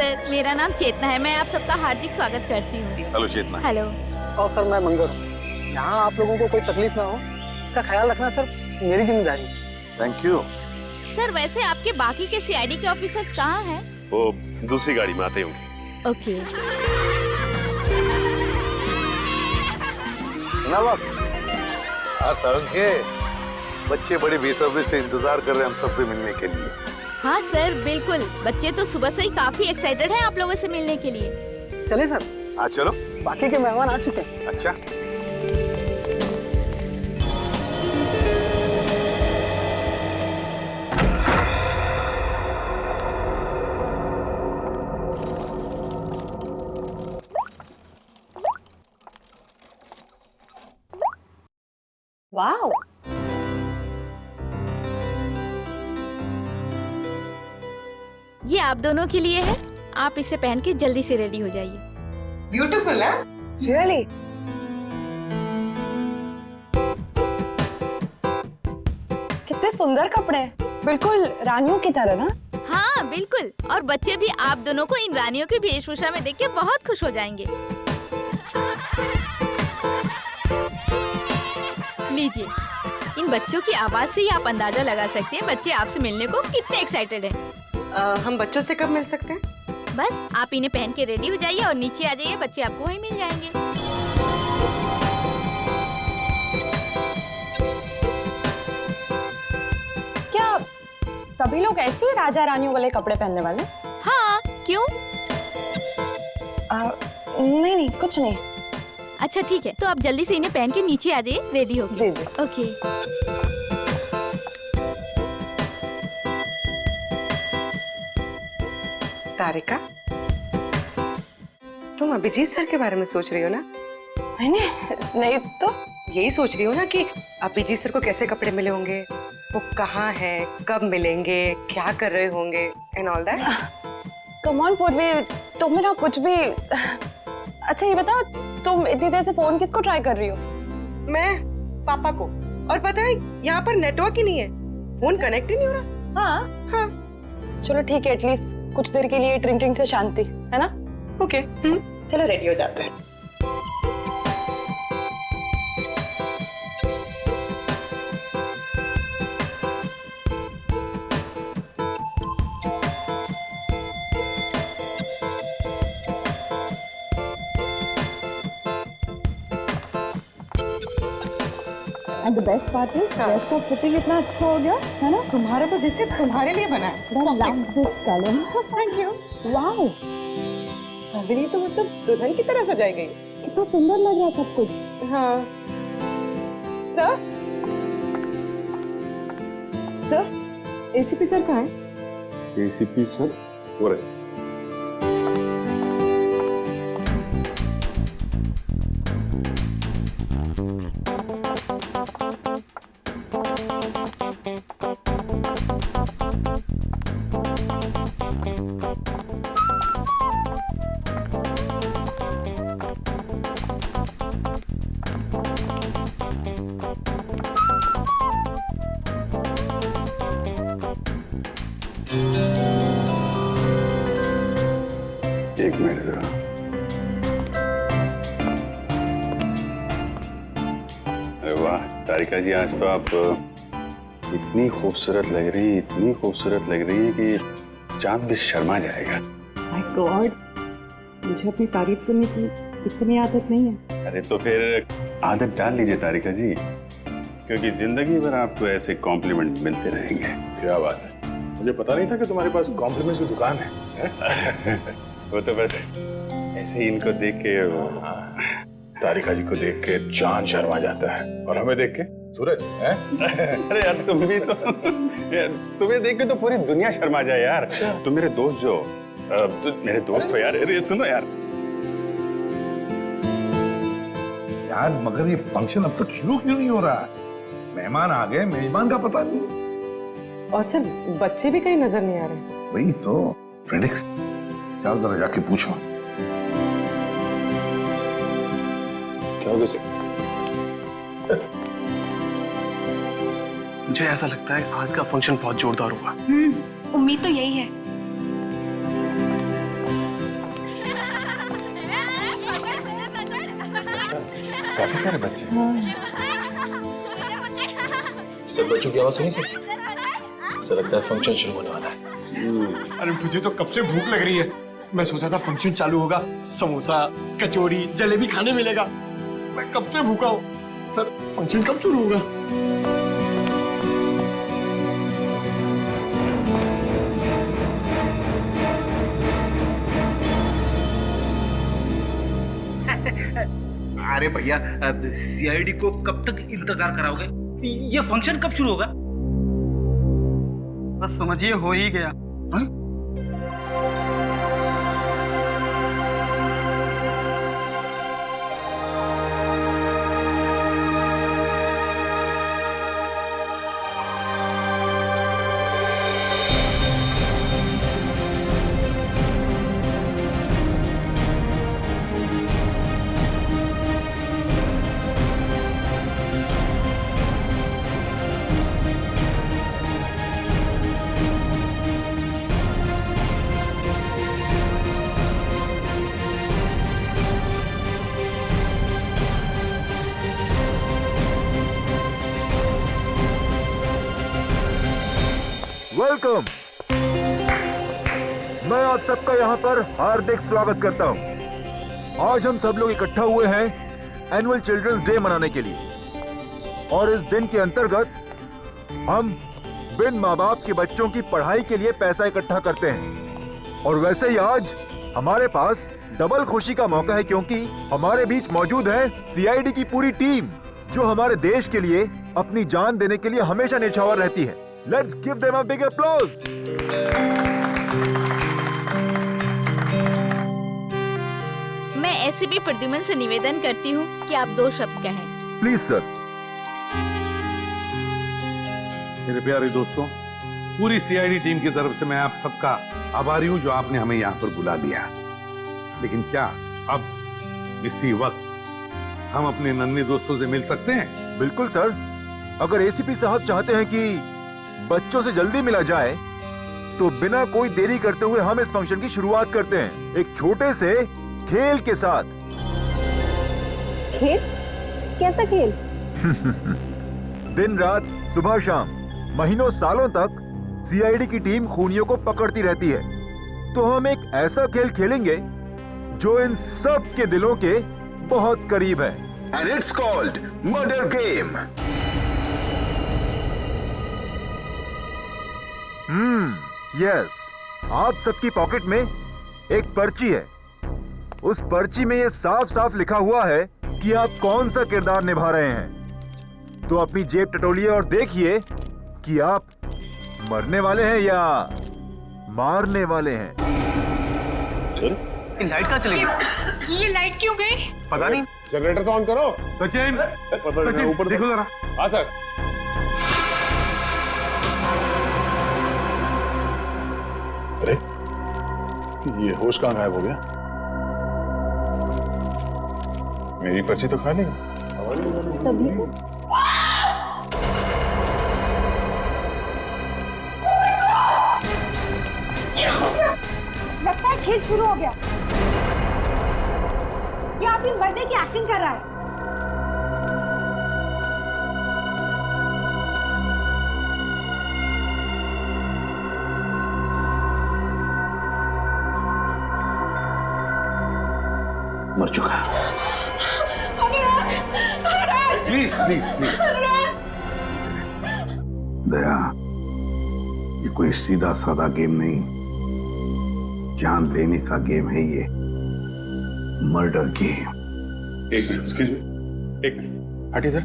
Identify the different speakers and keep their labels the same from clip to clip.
Speaker 1: Sir, मेरा नाम चेतना है। मैं आप सबका हार्दिक स्वागत करती हूँ।
Speaker 2: हेलो चेतना।
Speaker 1: हेलो।
Speaker 3: और सर मैं मंगर हूँ। यहाँ आप लोगों को कोई तकलीफ ना हो, इसका ख्याल रखना सर मेरी जिम्मेदारी है।
Speaker 2: Thank you.
Speaker 1: सर, वैसे आपके बाकी के सीआईडी के ऑफिसर्स कहाँ हैं?
Speaker 4: वो दूसरी गाड़ी में आते होंगे।
Speaker 1: ओके।
Speaker 2: ना बस। हाँ सारंग के बच्चे बड़ी बेसब्री से इंतजार कर रहे हैं हम सबसे मिलने के लिए।
Speaker 1: हाँ सर, बिल्कुल। बच्चे तो सुबह से ही काफी एक्साइटेड हैं आप लोगों से मिलने के लिए।
Speaker 3: चलिए सर।
Speaker 2: हाँ चलो।
Speaker 3: बाकी के मेहमान आ चुके हैं।
Speaker 2: अच्छा।
Speaker 5: वाओ,
Speaker 1: ये आप दोनों के लिए है। आप इसे पहन के जल्दी से रेडी हो जाइए।
Speaker 5: ब्यूटीफुल है। रियली? कितने सुंदर कपड़े हैं, बिल्कुल रानियों की तरह ना।
Speaker 1: हाँ बिल्कुल। और बच्चे भी आप दोनों को इन रानियों की वेशभूषा में देख के बहुत खुश हो जाएंगे। लीजिए, इन बच्चों की आवाज से ही आप अंदाजा लगा सकते हैं बच्चे आपसे मिलने को कितने एक्साइटेड हैं।
Speaker 5: हम बच्चों से कब मिल सकते हैं?
Speaker 1: बस आप इन्हें पहन के रेडी हो जाइए और नीचे आ जाइए, बच्चे आपको वहीं मिल जाएंगे।
Speaker 5: क्या सभी लोग ऐसे ही राजा रानियों वाले कपड़े पहनने वाले?
Speaker 1: हाँ, क्यों?
Speaker 5: नहीं नहीं, कुछ नहीं।
Speaker 1: अच्छा ठीक है, तो आप जल्दी से इन्हें पहन के नीचे आ जाइए, रेडी हो
Speaker 5: जी जी।
Speaker 1: ओके।
Speaker 6: तारिका, तुम अभिजीत सर के बारे में सोच रही हो ना?
Speaker 5: नहीं नहीं तो
Speaker 6: यही सोच रही हो ना कि अभिजीत सर को कैसे कपड़े मिले होंगे, वो कहाँ है, कब मिलेंगे, क्या कर रहे होंगे and all that.
Speaker 5: Come on पूर्वी, तुम ना कुछ भी। अच्छा ये बताओ, तुम इतनी देर से फोन किसको ट्राई कर रही हो?
Speaker 6: मैं पापा को। और पता है यहाँ पर नेटवर्क ही नहीं है, फोन कनेक्ट ही नहीं हो रहा।
Speaker 5: हाँ
Speaker 6: हाँ
Speaker 5: चलो ठीक है, एटलीस्ट कुछ देर के लिए ड्रिंकिंग से शांति है ना।
Speaker 6: ओके।
Speaker 5: चलो रेडी हो जाते हैं। And the best part is, dress का फिटिंग इतना अच्छा हो गया है ना।
Speaker 6: तुम्हारा तो जैसे तुम्हारे लिए बना है।
Speaker 5: I love this color.
Speaker 6: Thank you.
Speaker 5: Wow,
Speaker 6: अभी तो मतलब दुल्हन की तरह सजाई गई।
Speaker 5: कितना सुंदर लग रहा है सब कुछ।
Speaker 6: हाँ सर, सर एसीपी सर कहाँ है?
Speaker 4: एसीपी सर हो रहे। एक मिनट जरा। अरे वाह तारिका जी, आज तो आप इतनी खूबसूरत लग रही, इतनी खूबसूरत लग रही है कि चांद भी शर्मा जाएगा।
Speaker 7: माय गॉड, मुझे अपनी तारीफ सुनने की इतनी आदत नहीं है।
Speaker 4: अरे तो फिर आदत डाल लीजिए तारिका जी, क्योंकि जिंदगी भर आपको ऐसे कॉम्प्लीमेंट मिलते रहेंगे।
Speaker 2: क्या बात है, मुझे पता नहीं था कि तुम्हारे पास कॉम्प्लीमेंट्स की दुकान है।
Speaker 4: वो तो बस ऐसे ही इनको देख के
Speaker 2: तारिका जी को देख के चांद शर्मा जाता है और हमें देख के सूरज है।
Speaker 4: अरे यार तुम भी तो तुम्हें देख के तो पूरी दुनिया शर्मा जाए यार। तुम मेरे दोस्त जो मेरे दोस्त हो यार। अरे सुनो यार,
Speaker 8: यार मगर ये फंक्शन अब तक शुरू क्यों नहीं हो रहा है? मेहमान आ गए, मेजबान का पता नहीं।
Speaker 6: और सर बच्चे भी कहीं नजर नहीं आ रहे।
Speaker 8: वही तो फ्रेडिक्स, चल जरा जाके पूछो।
Speaker 2: क्या हो गया?
Speaker 9: मुझे ऐसा लगता है आज का फंक्शन बहुत जोरदार होगा।
Speaker 7: उम्मीद तो यही है।
Speaker 4: काफी सारे बच्चे।
Speaker 9: सब बच्चों की आवाज सुनी सर? ऐसा लगता है फंक्शन शुरू होने वाला है।
Speaker 10: अरे मुझे तो कब से भूख लग रही है। मैं सोचा था फंक्शन चालू होगा, समोसा, कचौड़ी, जलेबी खाने मिलेगा। मैं कब से भूखा हूँ। सर फंक्शन कब शुरू होगा?
Speaker 11: अरे भैया, सीआईडी को कब तक इंतजार कराओगे? ये फंक्शन कब शुरू होगा?
Speaker 10: बस समझिए हो ही गया।
Speaker 11: हाँ?
Speaker 12: वेलकम। मैं आप सबका यहाँ पर हार्दिक स्वागत करता हूँ। आज हम सब लोग इकट्ठा हुए हैं एनुअल चिल्ड्रंस डे मनाने के लिए, और इस दिन के अंतर्गत हम बिन माँ बाप के बच्चों की पढ़ाई के लिए पैसा इकट्ठा करते हैं। और वैसे ही आज हमारे पास डबल खुशी का मौका है, क्योंकि हमारे बीच मौजूद है सीआईडी की पूरी टीम, जो हमारे देश के लिए अपनी जान देने के लिए हमेशा न्यौछावर रहती है। Let's give them a big applause.
Speaker 1: मैं एसीपी प्रद्युमन से निवेदन करती हूँ कि आप 2 शब्द कहें।
Speaker 12: Please sir.
Speaker 8: मेरे प्यारे दोस्तों, पूरी सीआईडी टीम की तरफ से मैं आप सबका आभारी हूं जो आपने हमें यहाँ पर बुला दिया। लेकिन क्या अब इसी वक्त हम अपने नन्हे दोस्तों से मिल सकते हैं?
Speaker 12: बिल्कुल सर। अगर एसीपी साहब चाहते हैं कि बच्चों से जल्दी मिला जाए, तो बिना कोई देरी करते हुए हम इस फंक्शन की शुरुआत करते हैं एक छोटे से खेल के साथ।
Speaker 5: खेल? कैसा खेल?
Speaker 12: दिन रात, सुबह शाम, महीनों सालों तक सीआईडी की टीम खूनियों को पकड़ती रहती है। तो हम एक ऐसा खेल खेलेंगे जो इन सब के दिलों के बहुत करीब है।
Speaker 13: And it's called Murder Game.
Speaker 12: Yes. आप सबकी पॉकेट में एक पर्ची है। उस पर्ची में ये साफ साफ लिखा हुआ है कि आप कौन सा किरदार निभा रहे हैं। तो अपनी जेब टटोलिए और देखिए कि आप मरने वाले हैं या मारने वाले हैं।
Speaker 10: लाइट कहाँ चली गई?
Speaker 6: ये लाइट क्यों गई?
Speaker 10: पता नहीं।
Speaker 4: जनरेटर तो ऑन करो। सचिन, ऊपर देखो जरा। हाँ सर।
Speaker 9: अरे ये होश कहाँ गायब हो गया?
Speaker 4: मेरी पर्ची तो खाली है।
Speaker 5: सभी को
Speaker 14: लगता है खेल शुरू हो गया। ये आदमी मरने की एक्टिंग कर रहा है।
Speaker 13: मर चुका।
Speaker 8: Please please please.
Speaker 13: दया, ये कोई सीधा साधा गेम नहीं, जान लेने का गेम है ये। Murder game.
Speaker 4: एक्सक्यूज मी, एक मिनट हटिए सर।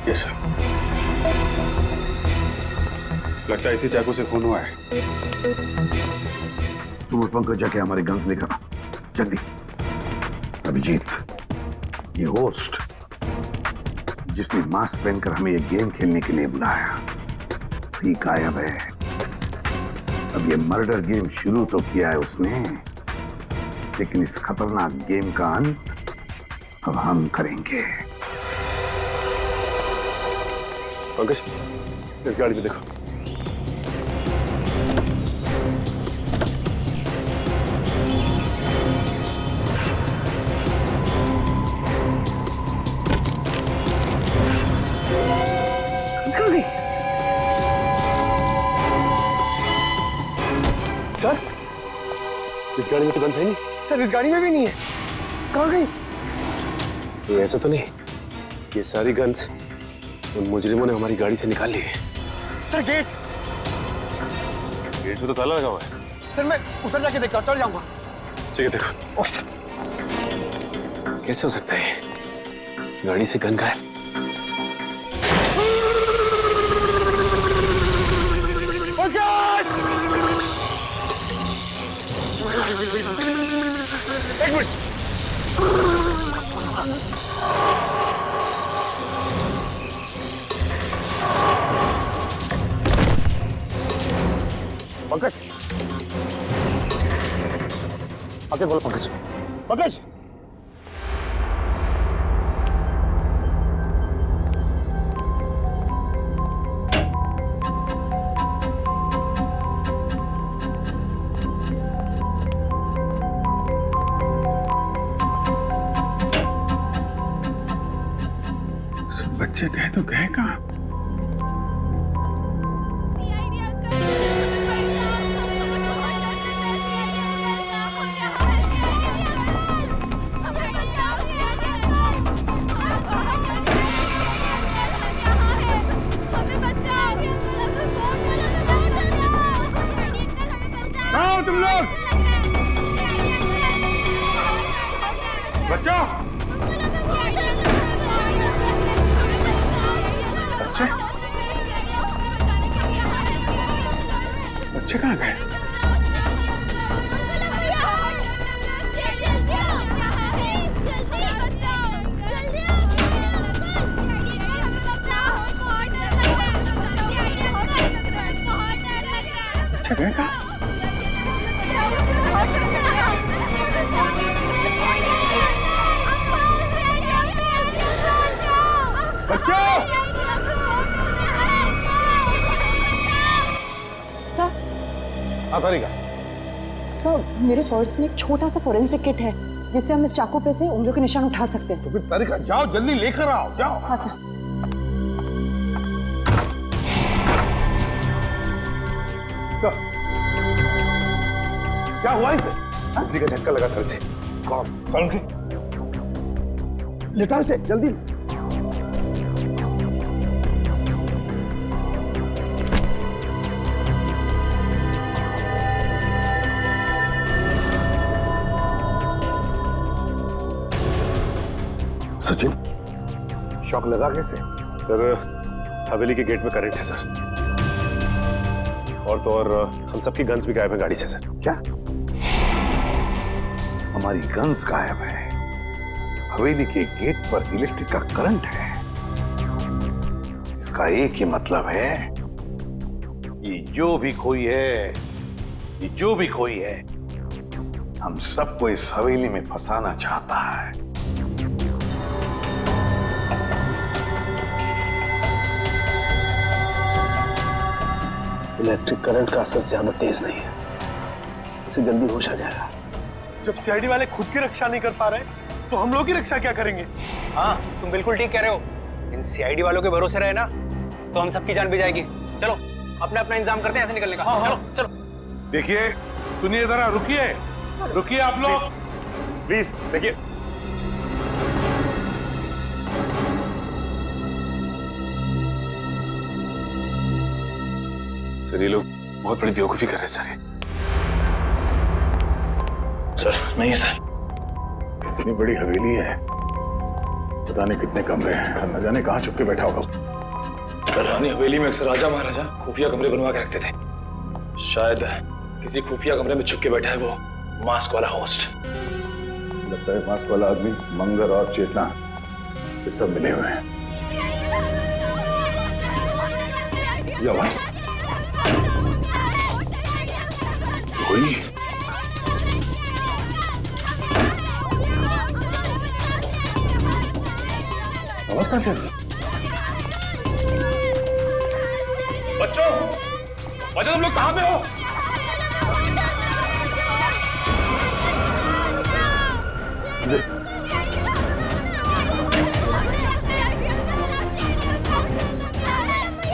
Speaker 4: Yes sir. लगता है इसी चाकू से खून हुआ है।
Speaker 13: तुम उस पंकज जाके हमारे गन्स लेकर जल्दी। अभिजीत, ये होस्ट जिसने मास्क पहनकर हमें ये गेम खेलने के लिए बुलाया, भी गायब है। अब ये मर्डर गेम शुरू तो किया है उसने, लेकिन इस खतरनाक गेम का अंत अब हम करेंगे।
Speaker 4: पंकज, इस गाड़ी पे देखो।
Speaker 10: गाड़ी में तो गन है नहीं। सर इस गाड़ी में भी नहीं है, कहाँ गई?
Speaker 9: तो ऐसा तो नहीं ये सारी गन्स उन मुजरिमों ने हमारी गाड़ी से निकाल ली है।
Speaker 10: सर गेट
Speaker 9: में तो ताला लगा हुआ है।
Speaker 10: सर मैं उधर जाके देखता हूँ, चल जाऊंगा।
Speaker 9: ठीक है देखो।
Speaker 10: Okay sir.
Speaker 9: कैसे हो सकता है गाड़ी से गन गायब?
Speaker 10: एक मिनट। पंकज, आके बोलो पंकज। पंकज,
Speaker 4: बच्चे गए तो गए कहाँ?
Speaker 8: आओ तुम लोग, बच्चों।
Speaker 4: बच्चे कहाँ गए? बच्चे गए कहाँ?
Speaker 8: बच्चों,
Speaker 5: सर, सर मेरे पर्स में एक छोटा सा फोरेंसिक किट है जिससे हम इस चाकू पे से उंगलियों के निशान उठा सकते हैं।
Speaker 8: तो फिर तारिका जाओ, जल्दी लेकर आओ, जाओ।
Speaker 5: हाँ सर।
Speaker 8: सर, क्या हुआ इसे? बिजली का झटका लगा सर से। कौन? सर के लेटा इसे जल्दी।
Speaker 4: सचिन,
Speaker 8: शॉक लगा कैसे?
Speaker 9: सर हवेली के गेट में करंट है सर, और तो और हम सबकी गन्स भी गायब है गाड़ी से सर।
Speaker 8: क्या? हमारी गन्स गायब है, हवेली के गेट पर इलेक्ट्रिक का करंट है। इसका एक ही मतलब है कि जो भी कोई है, हम सबको इस हवेली में फंसाना चाहता है।
Speaker 3: इलेक्ट्रिक करंट का असर ज्यादा तेज नहीं है, इसे जल्दी होश आ जाएगा।
Speaker 10: जब सीआईडी वाले खुद की रक्षा नहीं कर पा रहे तो हम लोग की रक्षा क्या करेंगे?
Speaker 3: हाँ तुम बिल्कुल ठीक कह रहे हो। इन सीआईडी वालों के भरोसे रहे ना तो हम सबकी जान भी जाएगी। चलो अपना अपना इंतजाम करते हैं ऐसे निकलने का। चलो चलो।
Speaker 8: देखिए, सुनिए जरा, रुकिए आप लोग, प्लीज देखिए।
Speaker 9: सर ये लोग बहुत बड़ी बेवकूफी कर रहे हैं सर।
Speaker 13: सर नहीं सर, इतनी बड़ी हवेली है, पता नहीं कितने कमरे हैं, न जाने कहाँ छुप के बैठा होगा।
Speaker 9: सर रानी हवेली में अक्सर राजा महाराजा खुफिया कमरे बनवा के रखते थे, शायद किसी खुफिया कमरे में छुप के बैठा है वो मास्क वाला होस्ट।
Speaker 13: लगता है मास्क वाला आदमी मंगर और चेतना ये सब मिले हुए हैं। ये आवाज कोई नहीं। आवाज कहाँ से आ रही है?
Speaker 9: बच्चों, तुम लोग कहाँ पे हो?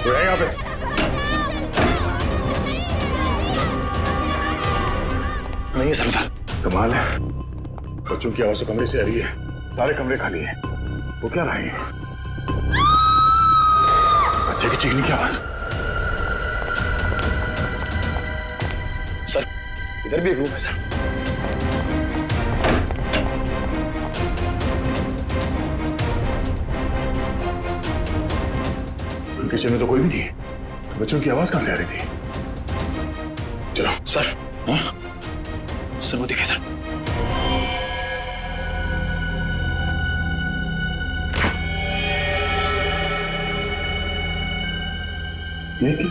Speaker 13: कोई है यहाँ पे?
Speaker 9: नहीं सरदार।
Speaker 4: कमाल है, बच्चों की आवाज तो कमरे से आ रही है, सारे कमरे खाली हैं। वो क्या रहे हैं? बच्चे की चीखने की आवाज। सर, इधर भी एक रूम है सर। किचन में तो कोई भी नहीं, बच्चों की आवाज कहां से आ रही थी? चलो सर। हाँ? सर वो दिखे सर। ये क्या?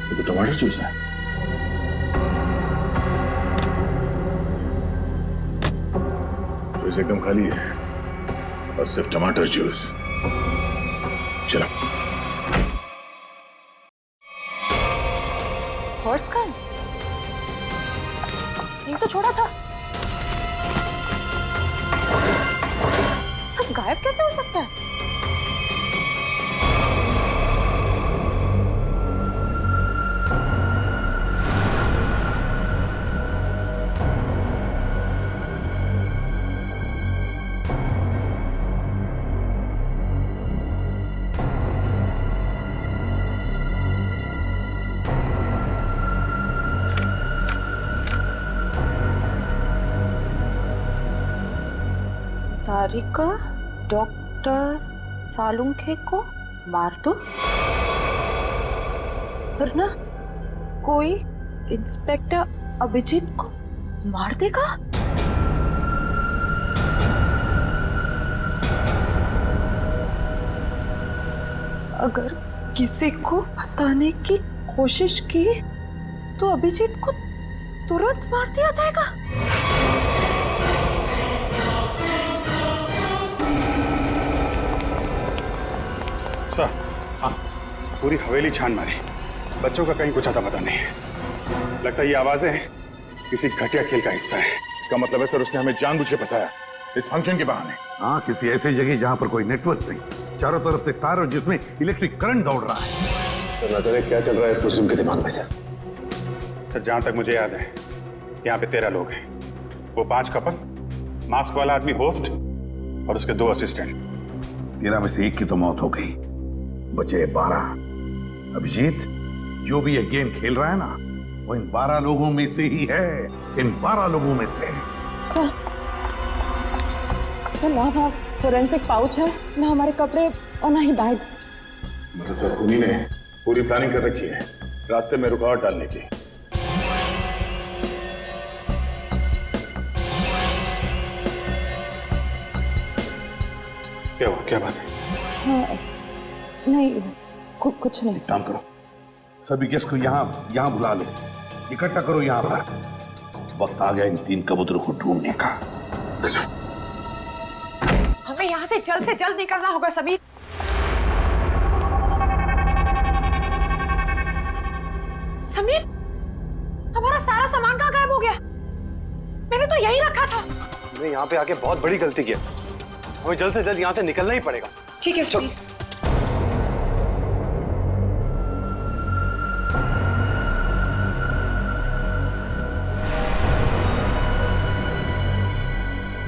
Speaker 4: ये तो टमाटर जूस है। जूस एकदम खाली है और सिर्फ टमाटर जूस। चलो।
Speaker 5: पर्स का ये तो छोड़ा था। सब गायब कैसे हो सकता है? तारिका डॉक्टर सालुंखे को मार दो, वरना कोई इंस्पेक्टर अभिजीत को मार देगा। अगर किसी को बताने की कोशिश की तो अभिजीत को तुरंत मार दिया जाएगा।
Speaker 4: सर, हाँ, पूरी हवेली छान मारी, बच्चों का कहीं कुछ आता पता नहीं है। लगता है ये आवाजें किसी घटिया खेल का हिस्सा है। इसका मतलब है सर उसने हमें जानबूझ के फंसाया इस फंक्शन के बहाने।
Speaker 8: हाँ, किसी ऐसी जगह जहाँ पर कोई नेटवर्क नहीं, चारों तरफ से तार और जिसमें इलेक्ट्रिक करंट दौड़ रहा है।
Speaker 4: सर न जाने क्या चल रहा है इस मुस्लिम के दिमाग में सर। सर जहां तक मुझे याद है यहाँ पे 13 लोग हैं। वो 5 कपल, मास्क वाला आदमी होस्ट और उसके 2 असिस्टेंट।
Speaker 13: 13 में से 1 की तो मौत हो गई, बचे 12। अभिजीत,
Speaker 8: जो भी ये गेम खेल रहा है ना, वो इन 12 लोगों में से ही है। इन 12 लोगों में से।
Speaker 5: सर ना फोरेंसिक पाउच है, ना हमारे कपड़े और ना ही बैग्स।
Speaker 4: मतलब सर खूनी ने पूरी प्लानिंग कर रखी है रास्ते में रुकावट डालने की। क्या हुआ, क्या बात है?
Speaker 5: हाँ, नहीं कुछ नहीं।
Speaker 8: काम करो, सभी गेस्ट को यहाँ बुला ले, इकट्ठा करो यहाँ पर। वक्त आ गया इन 3 कबूतरों को ढूंढने का।
Speaker 14: हमें यहाँ से जल्द निकलना होगा समीर। समीर, हमारा सारा सामान कहाँ गायब हो गया? मैंने तो यही रखा था।
Speaker 3: हमने यहाँ पे आके बहुत बड़ी गलती की है, हमें जल्द से जल्द यहाँ से निकलना ही पड़ेगा।
Speaker 14: ठीक है समीर।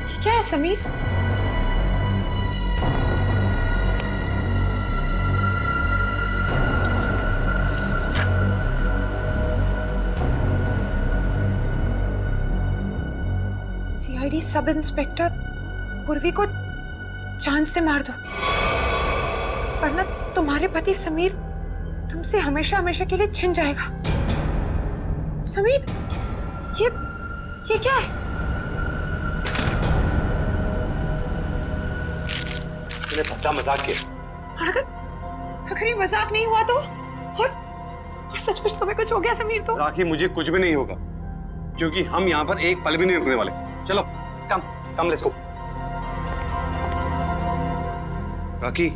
Speaker 14: ये क्या है समीर? सीआईडी सब इंस्पेक्टर पूर्वी को जान से मार दो, वरना तुम्हारे पति समीर तुमसे हमेशा हमेशा के लिए छिन जाएगा। समीर, ये क्या है?
Speaker 3: तूने पक्का मजाक किया।
Speaker 14: अगर ये मजाक नहीं हुआ तो और सचमुच तुम्हें कुछ हो गया समीर तो?
Speaker 3: राखी, मुझे कुछ भी नहीं होगा, क्योंकि हम यहाँ पर एक पल भी नहीं रुकने वाले। चलो come let's go. Rakhi,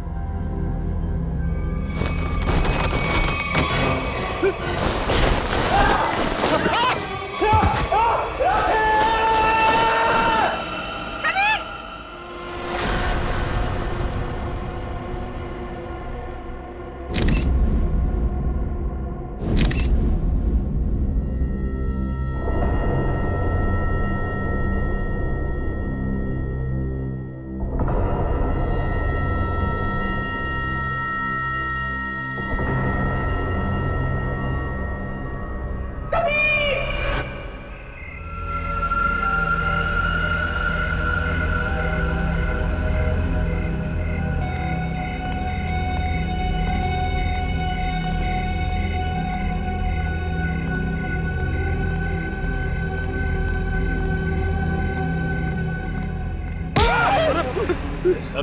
Speaker 9: sir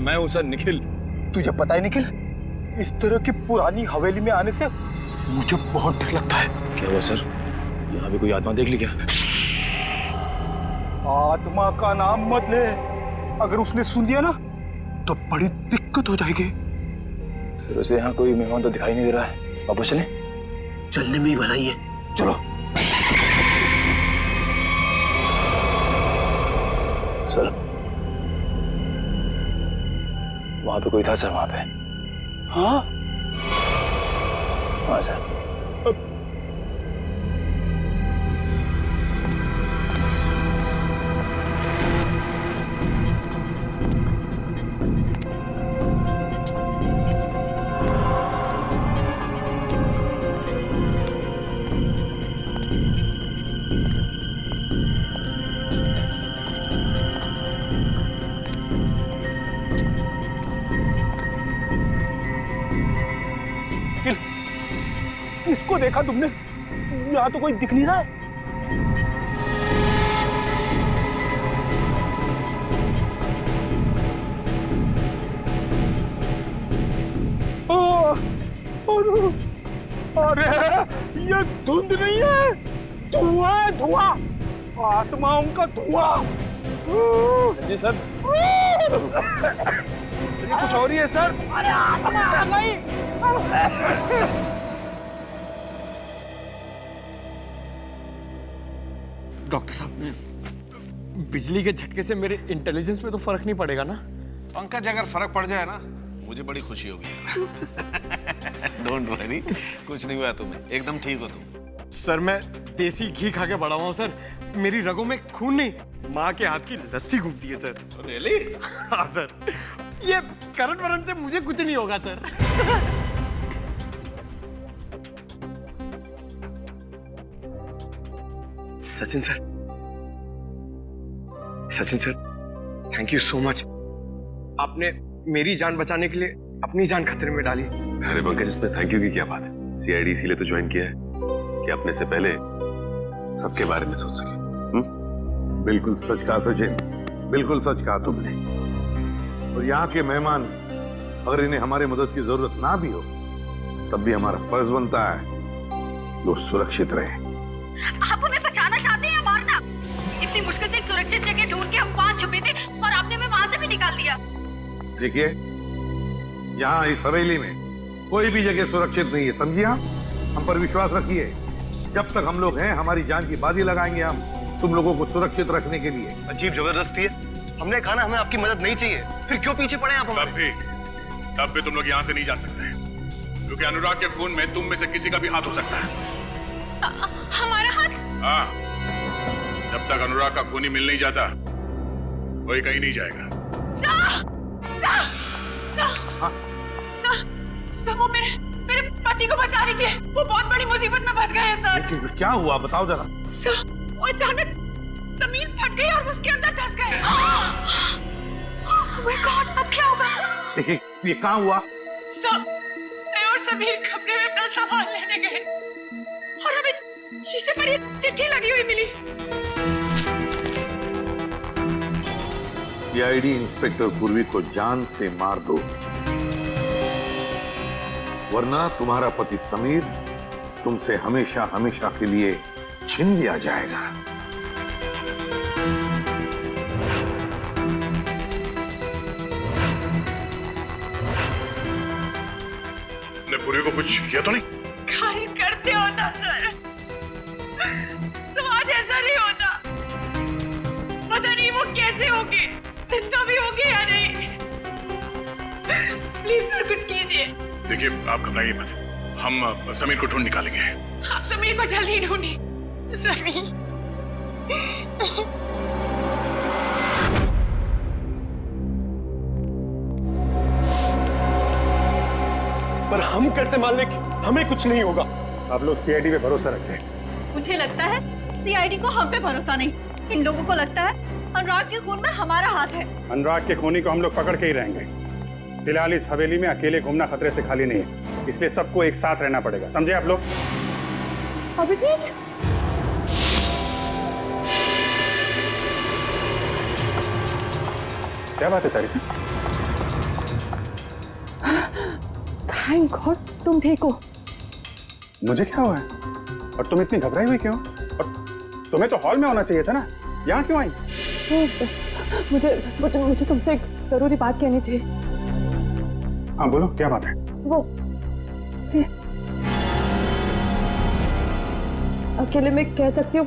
Speaker 9: मैं हूँ सर, निखिल।
Speaker 10: तुझे पता है निखिल, इस तरह की पुरानी हवेली में आने से मुझे बहुत डर लगता है।
Speaker 9: क्या हुआ सर? यहाँ भी कोई आत्मा देख ली क्या?
Speaker 10: आत्मा का नाम मत ले, अगर उसने सुन लिया ना तो बड़ी दिक्कत हो जाएगी।
Speaker 9: सर वैसे यहाँ कोई मेहमान तो दिखाई नहीं दे रहा है, वापस चलें?
Speaker 10: चलने में ही भलाई है, चलो।
Speaker 9: सर वहां पे कोई था सर, वहां पे।
Speaker 10: हाँ
Speaker 9: हाँ सर।
Speaker 10: इसको देखा तुमने? यहाँ तो कोई दिख नहीं रहा है। अरे ये धुंध नहीं है, धुआं है, धुआं, आत्माओं का धुआं।
Speaker 9: जी सर।
Speaker 10: ये कुछ और ही है सर। अरे आत्मा नहीं। डॉक्टर साहब, बिजली के झटके से मेरे इंटेलिजेंस पे तो फर्क नहीं पड़ेगा ना?
Speaker 2: पंकज, अगर फर्क पड़ जाए ना मुझे बड़ी खुशी होगी। डोंट वरी, कुछ नहीं हुआ तुम्हें, एकदम ठीक हो तुम।
Speaker 10: सर मैं देसी घी खा के बड़ा हुआ हूँ सर, मेरी रगों में खून नहीं, माँ के हाथ की लस्सी घूमती है सर।
Speaker 2: रियली?
Speaker 10: हाँ सर, ये करंट वरंट से मुझे कुछ नहीं होगा sir. Sachin sir, Sachin sir, thank you so much. आपने मेरी जान बचाने के लिए अपनी जान खतरे में डाली।
Speaker 15: अरे पंकज, इसमें थैंक यू की क्या बात है? सीआईडी इसीलिए तो ज्वाइन किया है कि अपने से पहले सबके बारे में सोच सके।
Speaker 8: बिल्कुल सच कहा सचिन, बिल्कुल सच कहा तुमने। और यहाँ के मेहमान अगर इन्हें हमारी मदद की जरूरत ना भी हो तब भी हमारा फर्ज बनता है वो सुरक्षित रहे।
Speaker 1: आप हमें बचाना चाहते हैं या मारना? इतनी मुश्किल से एक सुरक्षित जगह ढूंढ के हम वहां छुपे थे और आपने हमें वहां से भी निकाल दिया।
Speaker 8: देखिए, यहाँ इस हवेली में कोई भी जगह सुरक्षित नहीं है, समझिए? हम पर विश्वास रखिए, जब तक हम लोग हैं हमारी जान की बाजी लगाएंगे हम तुम लोगों को सुरक्षित रखने के लिए।
Speaker 10: अजीब जबरदस्ती है, हमने कहा ना हमें आपकी मदद नहीं चाहिए, फिर क्यों पीछे पड़े आप हमारे?
Speaker 4: तब भी तुम लोग यहाँ से नहीं जा सकते, क्योंकि अनुराग के खून में तुम में से किसी का भी हाथ हो सकता है।
Speaker 1: हमारा हाथ?
Speaker 4: हाँ, जब तक अनुराग का खून ही मिल नहीं जाता कोई कहीं नहीं जाएगा।
Speaker 14: वो मेरे पति को बचा लीजिए, वो बहुत बड़ी मुसीबत में फंस गए हैं सर।
Speaker 8: लेकिन क्या हुआ, बताओ जरा।
Speaker 14: सर, वो अचानक जमीन फट गई और उसके अंदर धंस गए। Oh my God, अब क्या होगा?
Speaker 8: ये कहाँ हुआ?
Speaker 14: सर, मैं और समीर कमरे में अपना सामान लेने गए और हमें शीशे पर ये चिट्ठी लगी हुई मिली।
Speaker 8: सीआईडी इंस्पेक्टर पूर्वी को जान से मार दो, वरना तुम्हारा पति समीर तुमसे हमेशा हमेशा के लिए छीन लिया जाएगा।
Speaker 4: ने पूर्वी को कुछ किया तो नहीं?
Speaker 14: काहे करते होता सर, तो आज ऐसा नहीं होता। पता नहीं वो कैसे होंगे, जिंदा भी होंगे या नहीं। प्लीज सर कुछ कीजिए।
Speaker 4: देखिए, आप घबराइए मत, हम समीर को ढूंढ निकालेंगे।
Speaker 14: आप समीर को जल्दी ढूंढिए। समीर,
Speaker 10: पर हम कैसे मान लें कि हमें कुछ नहीं होगा? आप लोग सीआईडी पे भरोसा रखते हैं?
Speaker 16: मुझे लगता है सीआईडी को हम पे भरोसा नहीं, इन लोगों को लगता है अनुराग के खून में हमारा हाथ है।
Speaker 4: अनुराग के खूनी को हम लोग पकड़ के ही रहेंगे। फिलहाल इस हवेली में अकेले घूमना खतरे से खाली नहीं है, इसलिए सबको एक साथ रहना पड़ेगा, समझे आप लोग?
Speaker 16: अभिजीत,
Speaker 4: क्या बात है तारीफ?
Speaker 7: थैंक गॉड तुम ठीक हो।
Speaker 4: मुझे क्या हुआ है? और तुम इतनी घबराई हुई क्यों? और तुम्हें तो हॉल में होना चाहिए था ना, यहाँ क्यों आई?
Speaker 7: मुझे तुमसे एक जरूरी बात कहनी थी।
Speaker 4: हाँ बोलो, क्या बात है?
Speaker 7: वो अकेले में कह सकती हूँ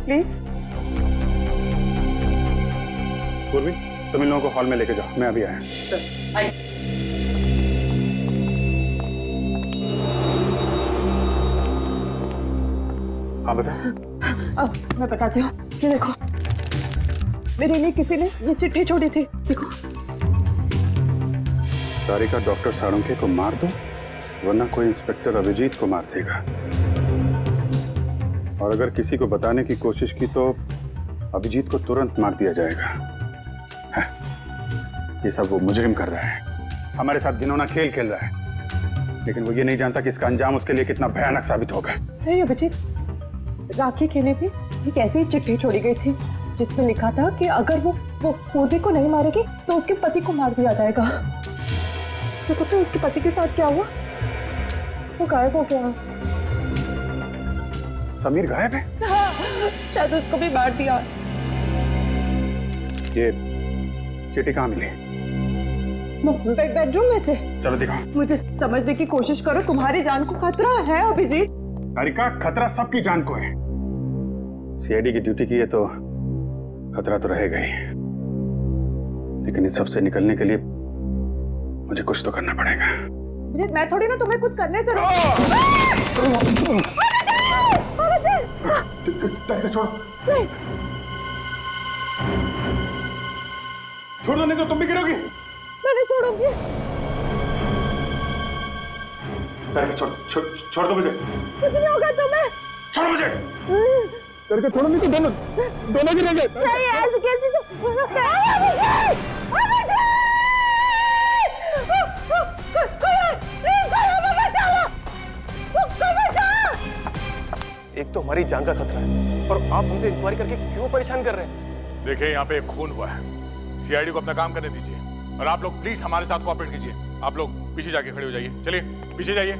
Speaker 7: प्लीज?
Speaker 4: पूर्वी, तुम इन लोगों को हॉल में लेके जाओ, मैं अभी आया। हाँ बता।
Speaker 7: अब मैं बताती हूँ। ये देखो, मेरे लिए किसी ने ये चिट्ठी छोड़ी थी, देखो।
Speaker 4: सारिका डॉक्टर साळुंखे को मार दो, वरना कोई इंस्पेक्टर अभिजीत को मार देगा। और अगर किसी को बताने की कोशिश की तो अभिजीत को तुरंत मार दिया जाएगा। है, ये सब वो मुजरिम कर रहा है, हमारे साथ घिनौना खेल खेल रहा है, लेकिन वो ये नहीं जानता कि इसका अंजाम उसके लिए कितना भयानक साबित होगा।
Speaker 7: नहीं अभिजीत, राखी के लिए भी एक ऐसी चिट्ठी छोड़ी गई थी जिसमें लिखा था कि अगर वो पूर्वी को नहीं मारेगी तो उसके पति को मार दिया जाएगा। देखो तो उसके पति के साथ क्या हुआ? वो गायब हो गया।
Speaker 4: समीर गायब है?
Speaker 7: हाँ, शायद उसको भी मार दिया।
Speaker 4: ये चिट्ठी कहाँ मिली?
Speaker 7: बेडरूम में से।
Speaker 4: चलो दिखाओ।
Speaker 7: मुझे समझने की कोशिश करो, तुम्हारी जान को खतरा है अभिजीत।
Speaker 4: तारिका, खतरा सबकी जान को है। सीआईडी की ड्यूटी की है तो खतरा तो रहेगा ही, लेकिन इस सबसे निकलने के लिए मुझे कुछ तो करना पड़ेगा।
Speaker 7: अभिजीत, मैं थोड़ी ना तुम्हें कुछ करने से
Speaker 4: छोड़ो,
Speaker 7: नहीं
Speaker 4: छोड़ दो, नहीं तो तुम भी गिरोगी।
Speaker 7: मैं नहीं छोड़ूंगी।
Speaker 4: छोड़ दो मुझे।
Speaker 7: कुछ नहीं होगा तुम्हें।
Speaker 4: छोड़ो मुझे। तेरे को छोड़ो, नहीं तो दोनों गिरेंगे।
Speaker 7: नहीं ऐसे कैसे?
Speaker 10: एक तो हमारी जान का खतरा है और आप हमसे इंक्वायरी करके क्यों परेशान कर रहे हैं?
Speaker 8: देखिए, यहाँ पे एक खून हुआ है, सीआईडी को अपना काम करने दीजिए और आप लोग प्लीज हमारे साथ कोऑपरेट कीजिए। आप लोग पीछे जाके खड़े हो जाइए, चलिए पीछे जाइए।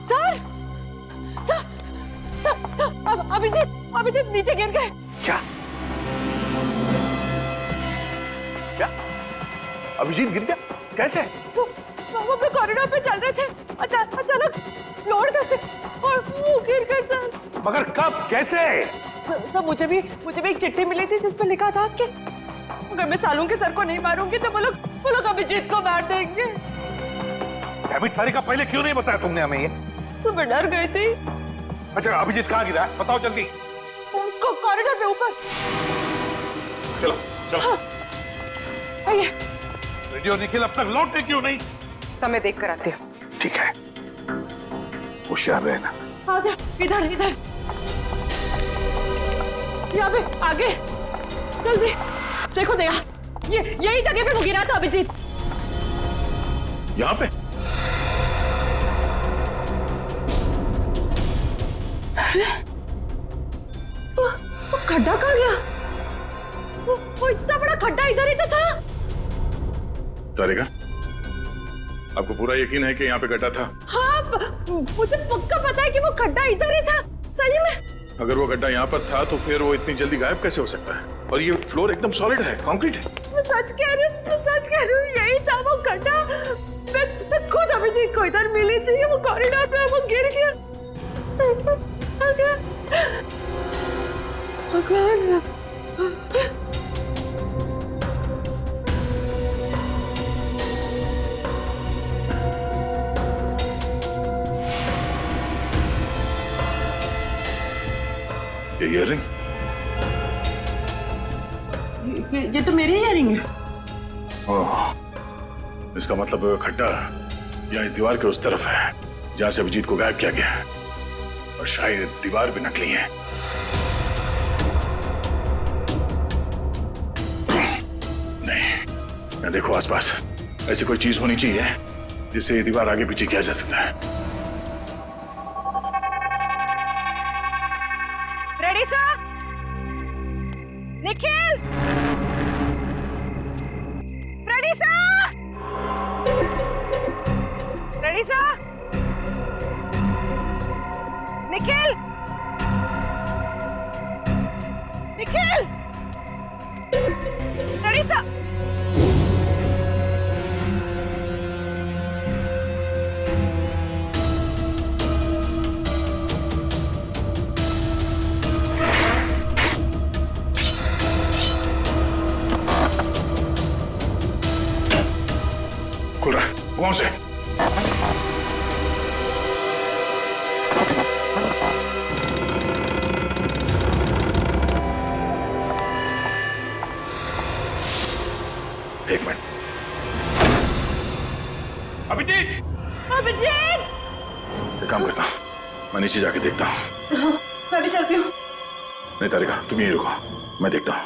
Speaker 14: Sir, sir, sir, sir, Abhijeet नीचे गिर गए।
Speaker 8: क्या? क्या? अभिजीत गिर गया? कैसे?
Speaker 14: वो भी कॉरिडोर पे चल रहे थे, अचानक फ्लोर से और वो गिर गए सर।
Speaker 8: मगर कब, कैसे?
Speaker 14: सर मुझे भी एक चिट्ठी मिली थी जिसमें लिखा था कि अगर मैं साळुंखे सर को नहीं मारूंगी तो वो लोग अभिजीत को मार देंगे।
Speaker 8: तारिका, पहले क्यों नहीं बताया तुमने हमें ये?
Speaker 14: तो मैं डर गई थी।
Speaker 8: अच्छा, अभिजीत कहाँ गिरा है? बताओ जल्दी।
Speaker 14: कॉरिडोर पे ऊपर।
Speaker 8: चलो चलो।
Speaker 14: आइए।
Speaker 8: रेडियो निखिल अब तक लौटे क्यों नहीं?
Speaker 6: समय देख कर आते हो।
Speaker 8: ठीक है, होशियार रहना।
Speaker 14: आगे, इधर यहाँ पे आगे, जल्दी देखो दया, यही जगह पे वो गिरा था अभिजीत।
Speaker 8: यहाँ पे?
Speaker 14: अरे वो खड्डा कहाँ गया? वो इतना बड़ा खड्डा इधर ही तो था।
Speaker 8: तारिका, आपको पूरा यकीन है कि यहाँ पे गड्ढा था?
Speaker 14: हाँ, मुझे पक्का पता है कि वो खड्डा इधर ही था, सही में।
Speaker 8: अगर वो गड्ढा यहाँ पर था तो फिर वो इतनी जल्दी गायब कैसे हो सकता है? और ये फ्लोर एकदम सॉलिड है, कंक्रीट है।
Speaker 14: मैं सच कह रही हूँ, यही था वो गड्ढा। मैं खुद अभिजीत को इधर मिली थी, वो कॉरिडोर पे वो गिर गया। भगवान।
Speaker 8: ये ईयररिंग?
Speaker 14: ये तो मेरी ईयररिंग है।
Speaker 8: ओह, इसका मतलब खड्डा यहाँ इस दीवार के उस तरफ है जहाँ से अभिजीत को गायब किया गया है, और शायद दीवार भी नकली है। नहीं, मैं देखो आसपास ऐसी कोई चीज होनी चाहिए जिससे ये दीवार आगे पीछे किया जा सकता है।
Speaker 14: Ready sir?
Speaker 6: निखिल! फ्रेडिसा! फ्रेडिसा! निखिल! निखिल! फ्रेडिसा!
Speaker 4: खुल रहा है, कौन से? एक मिनट। अभिजीत!
Speaker 16: अभिजीत!
Speaker 4: एक काम करता हूं, मैं नीचे जाके देखता हूँ।
Speaker 16: मैं भी चलती हूँ।
Speaker 4: नहीं तारिका, तुम यहीं रुको, मैं देखता हूँ।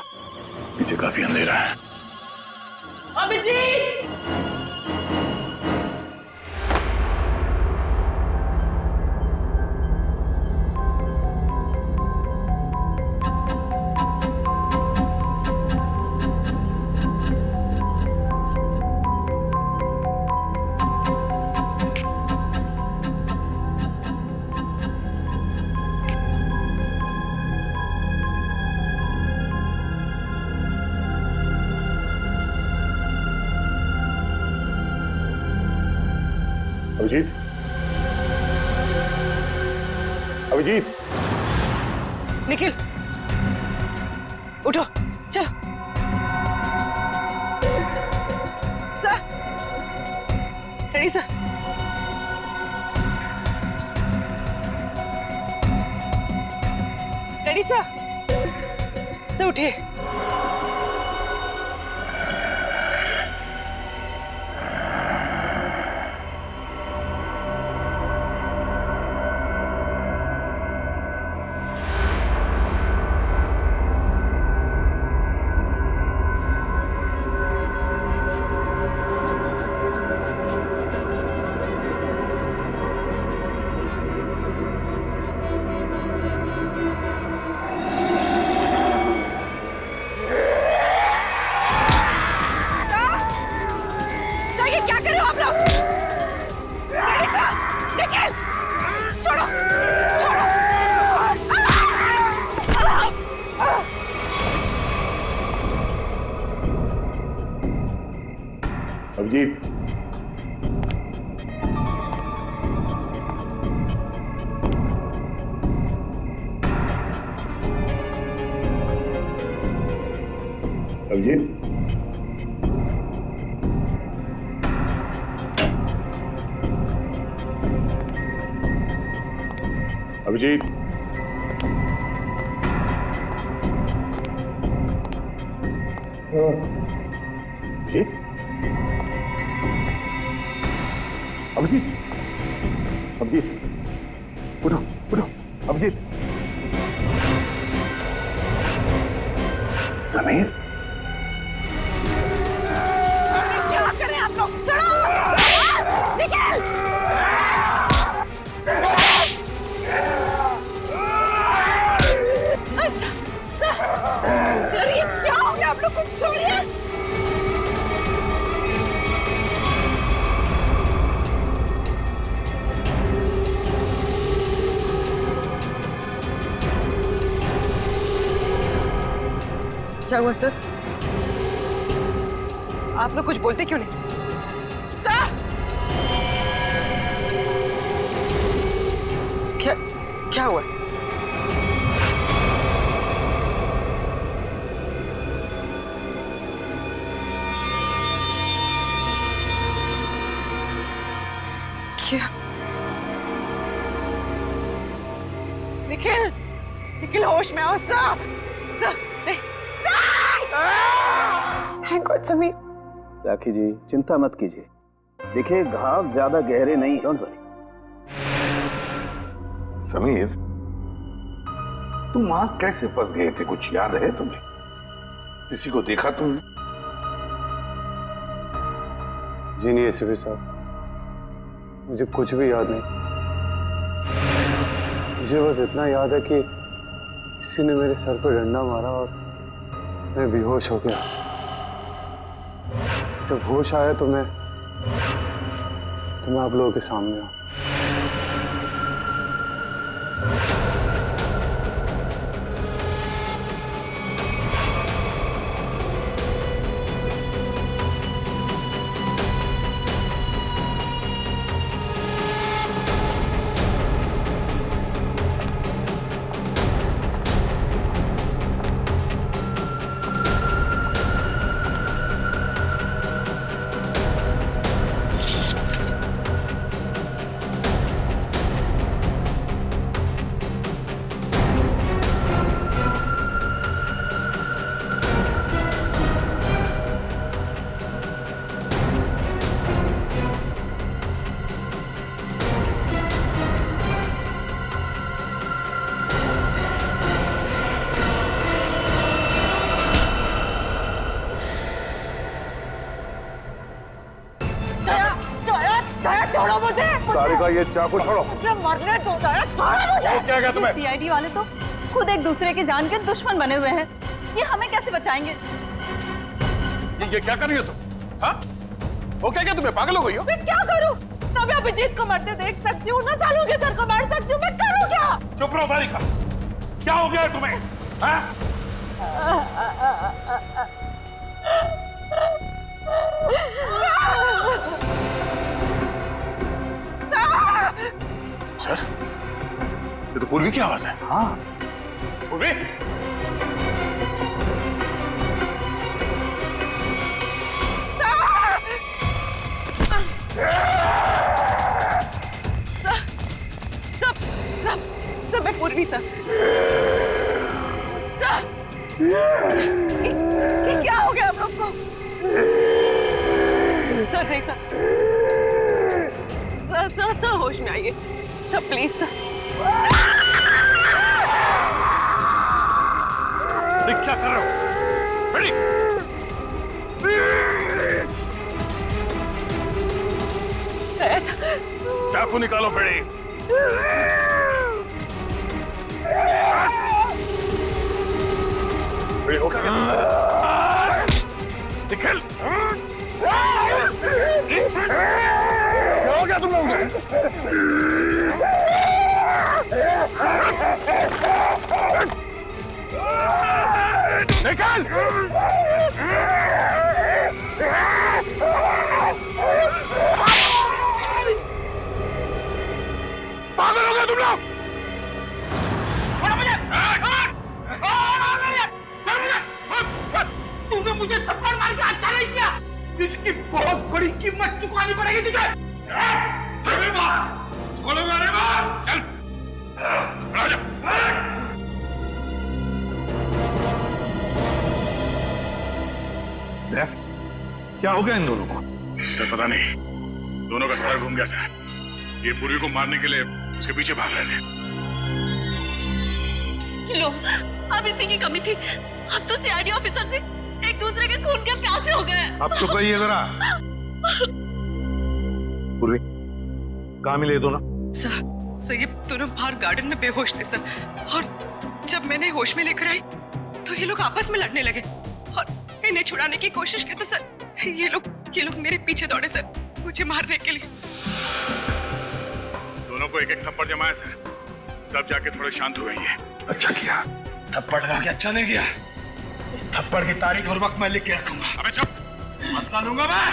Speaker 4: नीचे काफी अंधेरा है।
Speaker 16: अभिजीत!
Speaker 4: अभिजीत, अभिजीत!
Speaker 6: निखिल, उठो, चलो। Sir, ready sir. Ready sir. Sir उठिए।
Speaker 4: अभिजीत, अभिजीत, अभिजीत, अभिजीत, अभिजीत, अभिजीत, उठो, उठो, अभिजीत। समीर,
Speaker 16: क्या करें आप लोग? चलो! निखिल! सर, ये क्या हो गया? आप लोग कुछ छोड़िए!
Speaker 6: क्या हुआ सर? आप लोग कुछ बोलते क्यों नहीं? सर! क्या हुआ? क्या? निखिल! निखिल होश में आओ सर! सर, नहीं!
Speaker 14: Thank God Sameer.
Speaker 17: राखी जी, चिंता मत कीजिए। देखिए, घाव ज्यादा गहरे नहीं, डोंट वरी।
Speaker 13: समीर, तुम वहां कैसे फंस गए थे? कुछ याद है तुम्हें? किसी को देखा तुमने?
Speaker 18: जी नहीं एसीपी साहब, मुझे कुछ भी याद नहीं। मुझे बस इतना याद है कि किसी ने मेरे सर पर डंडा मारा और मैं बेहोश हो गया। जब होश आया तो मैं आप लोगों के सामने हूं।
Speaker 16: छोड़ो मुझे।
Speaker 4: सारिका, ये चाकू छोड़ो।
Speaker 16: मुझे मरने दो, छोड़ो मुझे।
Speaker 4: क्या कहा तुम्हें?
Speaker 16: सीआईडी वाले तो खुद एक दूसरे की जान के दुश्मन बने हुए हैं। ये हमें कैसे बचाएंगे?
Speaker 8: ये क्या कर रही हो तुम? हाँ? वो क्या तुम्हें पागल हो गई हो?
Speaker 16: मैं क्या करूं? ना मैं अभिजीत को मरते देख सकती हूँ, ना सालू के सर को मार सकती हूँ। मैं करूँ क्या?
Speaker 8: चुप रहो सारिका। क्या हो गया है तुम्हें? हाँ? सर, ये तो पूर्वी की आवाज है। हाँ, पूर्वी।
Speaker 6: सब मैं पूर्वी सर।
Speaker 16: ये क्या हो गया हम लोग को?
Speaker 6: सर नहीं सर होश में आइए सर, प्लीज सर।
Speaker 8: क्या कर रहे हो? बड़ी
Speaker 6: ऐसा
Speaker 8: चाकू निकालो बड़ी। बड़ी हो गया। निकल। क्या हो गया तुम लोगों को? निकल! पागल हो गए तुम लोग?
Speaker 11: तूने मुझे थप्पड़ मार के अच्छा नहीं किया। इसकी बहुत बड़ी कीमत चुकानी पड़ेगी तुझे। छोड़ो मेरे बाप। चल
Speaker 8: क्या हो गया इन दोनों को?
Speaker 13: सर पता नहीं, दोनों का सर घूम गया सर। ये पूर्वी को मारने के लिए उसके पीछे भाग रहे थे।
Speaker 16: लो, अब इसी की कमी थी। अब तो सीआईडी ऑफिसर भी एक दूसरे के खून के प्यासे हो गए।
Speaker 8: अब तो कहिए जरा। पूर्वी, कहाँ मिले दोनों?
Speaker 6: सर ये दोनों बाहर गार्डन में बेहोश थे सर, और जब मैंने होश में लेकर आई तो ये लोग आपस में लड़ने लगे और इन्हें छुड़ाने की कोशिश की तो सर ये लोग मेरे पीछे दौड़े सर, मुझे मारने के लिए।
Speaker 13: दोनों को एक एक थप्पड़ जमाया सर, तब जाके थोड़े शांत हुए ये।
Speaker 9: अच्छा किया, थप्पड़ लगा के अच्छा नहीं किया। इस थप्पड़ की तारीख और वक्त मैं लिख के रखूंगा।
Speaker 13: अबे चुप,
Speaker 9: मत लूंगा मैं।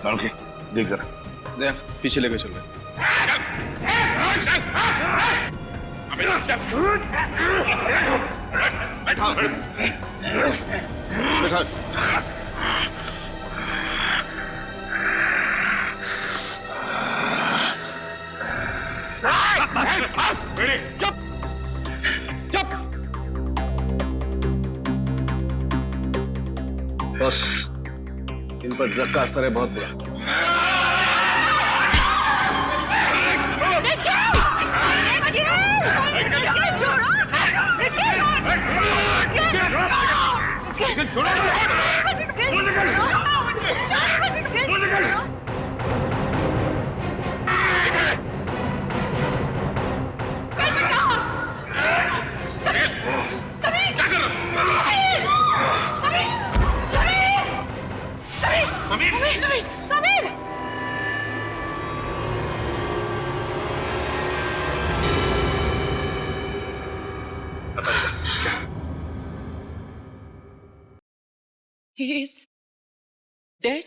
Speaker 13: चलो के देख जरा,
Speaker 2: देख पीछे लेके चल रहे।
Speaker 13: चल
Speaker 2: बैठा
Speaker 13: चुप चुप।
Speaker 2: बस इन पर ड्रग का असर है बहुत बुरा।
Speaker 11: Sameer!
Speaker 2: Sameer
Speaker 14: Sameer
Speaker 5: He is dead.